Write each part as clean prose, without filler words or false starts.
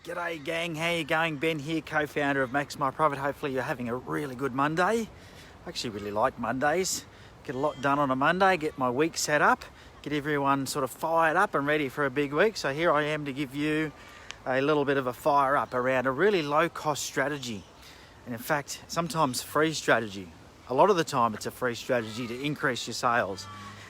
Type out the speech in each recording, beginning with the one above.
G'day gang, how you going? Ben here, co-founder of MaxMyProfit. Hopefully you're having a really good Monday. I actually really like Mondays. Get a lot done on a Monday, get my week set up, get everyone sort of fired up and ready for a big week. So here I am to give you a little bit of a fire up around a really low cost strategy. And in fact, sometimes free strategy. A lot of the time it's a free strategy to increase your sales.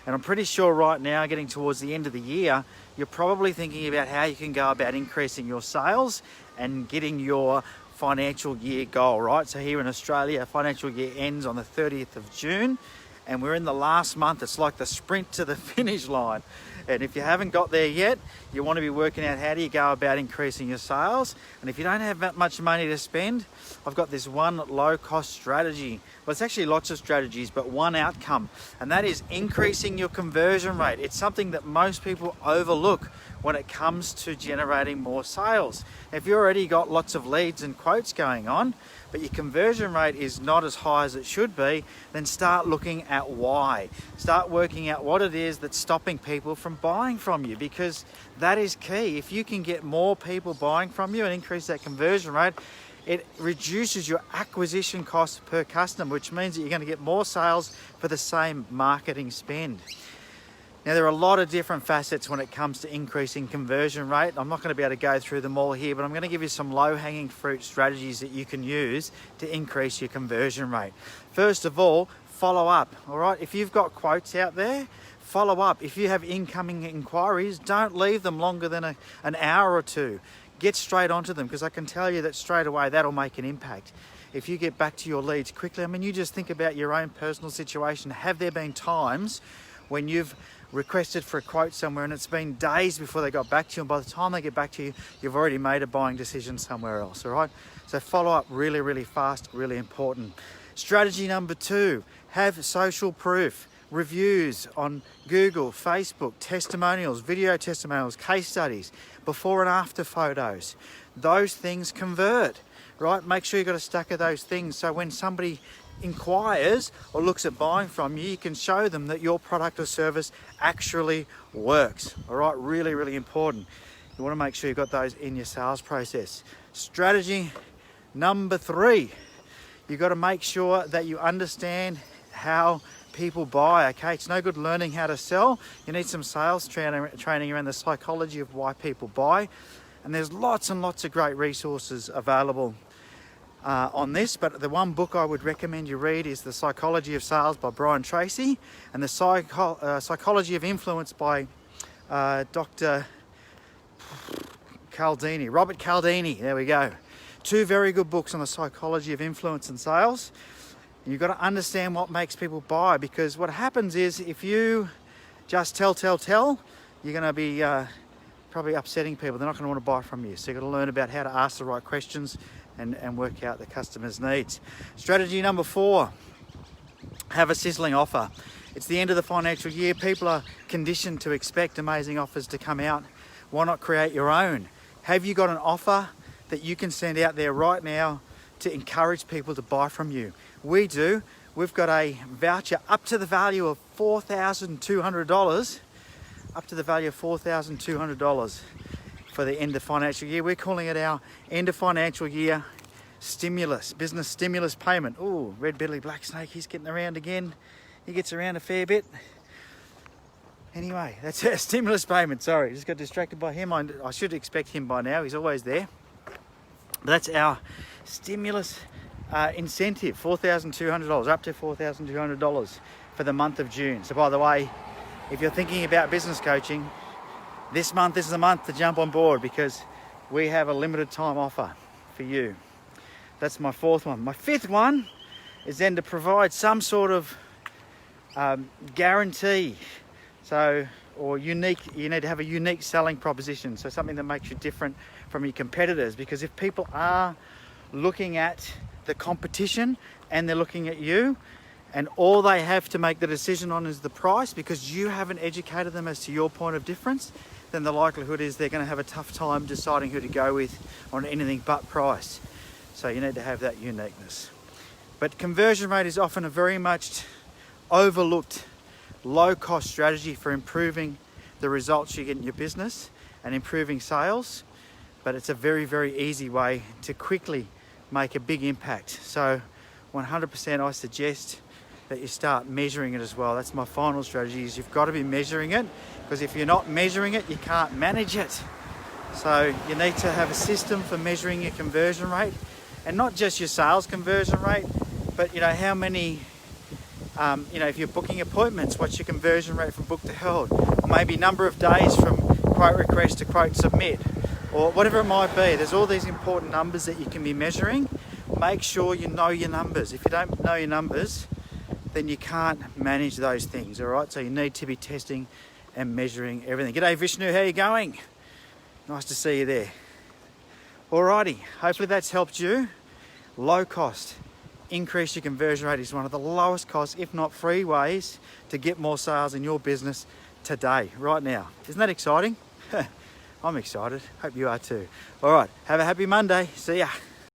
And I'm pretty sure right now, getting towards the end of the year, you're probably thinking about how you can go about increasing your sales and getting your financial year goal, right? So here in Australia, financial year ends on the 30th of June, and we're in the last month. It's like the sprint to the finish line. And if you haven't got there yet, you want to be working out how do you go about increasing your sales. And if you don't have that much money to spend, I've got this one low cost strategy. Well, it's actually lots of strategies, but one outcome, and that is increasing your conversion rate. It's something that most people overlook when it comes to generating more sales. If you already got lots of leads and quotes going on, but your conversion rate is not as high as it should be, then start looking at why. Start working out what it is that's stopping people from buying from you, because that is key. If you can get more people buying from you and increase that conversion rate, it reduces your acquisition cost per customer, which means that you're going to get more sales for the same marketing spend. Now, there are a lot of different facets when it comes to increasing conversion rate. I'm not going to be able to go through them all here, but I'm going to give you some low-hanging fruit strategies that you can use to increase your conversion rate. First of all, follow up, all right? If you've got quotes out there, follow up. If you have incoming inquiries, don't leave them longer than an hour or two. Get straight onto them, because I can tell you that straight away that'll make an impact. If you get back to your leads quickly, I mean, you just think about your own personal situation. Have there been times when you've requested for a quote somewhere and it's been days before they got back to you, and by the time they get back to you, you've already made a buying decision somewhere else, all right? So follow up really, really fast, really important. Strategy number 2, have social proof. Reviews on Google, Facebook, testimonials, video testimonials, case studies, before and after photos. Those things convert, right? Make sure you've got a stack of those things, so when somebody inquires or looks at buying from you, you can show them that your product or service actually works. All right, really, really important. You want to make sure you've got those in your sales process. Strategy number 3, you've got to make sure that you understand how people buy. Okay, it's no good learning how to sell. You need some sales training around the psychology of why people buy, and there's lots and lots of great resources available on this, but the one book I would recommend you read is The Psychology of Sales by Brian Tracy, and The Psychology of Influence by Dr. Cialdini, Robert Cialdini. There we go. 2 very good books on the psychology of influence and sales. You've got to understand what makes people buy, because what happens is if you just tell, you're going to be probably upsetting people. They're not going to want to buy from you. So you've got to learn about how to ask the right questions and work out the customer's needs. Strategy number 4, have a sizzling offer. It's the end of the financial year. People are conditioned to expect amazing offers to come out. Why not create your own? Have you got an offer that you can send out there right now to encourage people to buy from you? We do. We've got a voucher up to the value of $4,200, up to the value of $4,200 for the end of financial year. We're calling it our end of financial year stimulus, business stimulus payment. Oh, red belly black snake, he's getting around again. He gets around a fair bit. Anyway, that's our stimulus payment. Sorry, just got distracted by him. I should expect him by now. He's always there. But that's our stimulus incentive, $4,200, up to $4,200 for the month of June. So by the way, if you're thinking about business coaching, this month is the month to jump on board, because we have a limited time offer for you. That's my 4th one. My 5th one is then to provide some sort of guarantee. Or unique, you need to have a unique selling proposition. So something that makes you different from your competitors, because if people are looking at the competition and they're looking at you, and all they have to make the decision on is the price, because you haven't educated them as to your point of difference, then the likelihood is they're going to have a tough time deciding who to go with on anything but price. So you need to have that uniqueness. But conversion rate is often a very much overlooked low-cost strategy for improving the results you get in your business and improving sales. but it's a very, very easy way to quickly make a big impact. So 100% I suggest that you start measuring it as well. That's my final strategy, is you've got to be measuring it, because if you're not measuring it, you can't manage it. So you need to have a system for measuring your conversion rate, and not just your sales conversion rate, but how many, if you're booking appointments, what's your conversion rate from book to held, or maybe number of days from quote request to quote submit, or whatever it might be. There's all these important numbers that you can be measuring. Make sure you know your numbers. If you don't know your numbers, then you can't manage those things, all right? So you need to be testing and measuring everything. G'day Vishnu, how you going? Nice to see you there. Alrighty, hopefully that's helped you. Low cost, increase your conversion rate is one of the lowest cost, if not free ways to get more sales in your business today, right now. Isn't that exciting? I'm excited, hope you are too. All right, have a happy Monday, see ya.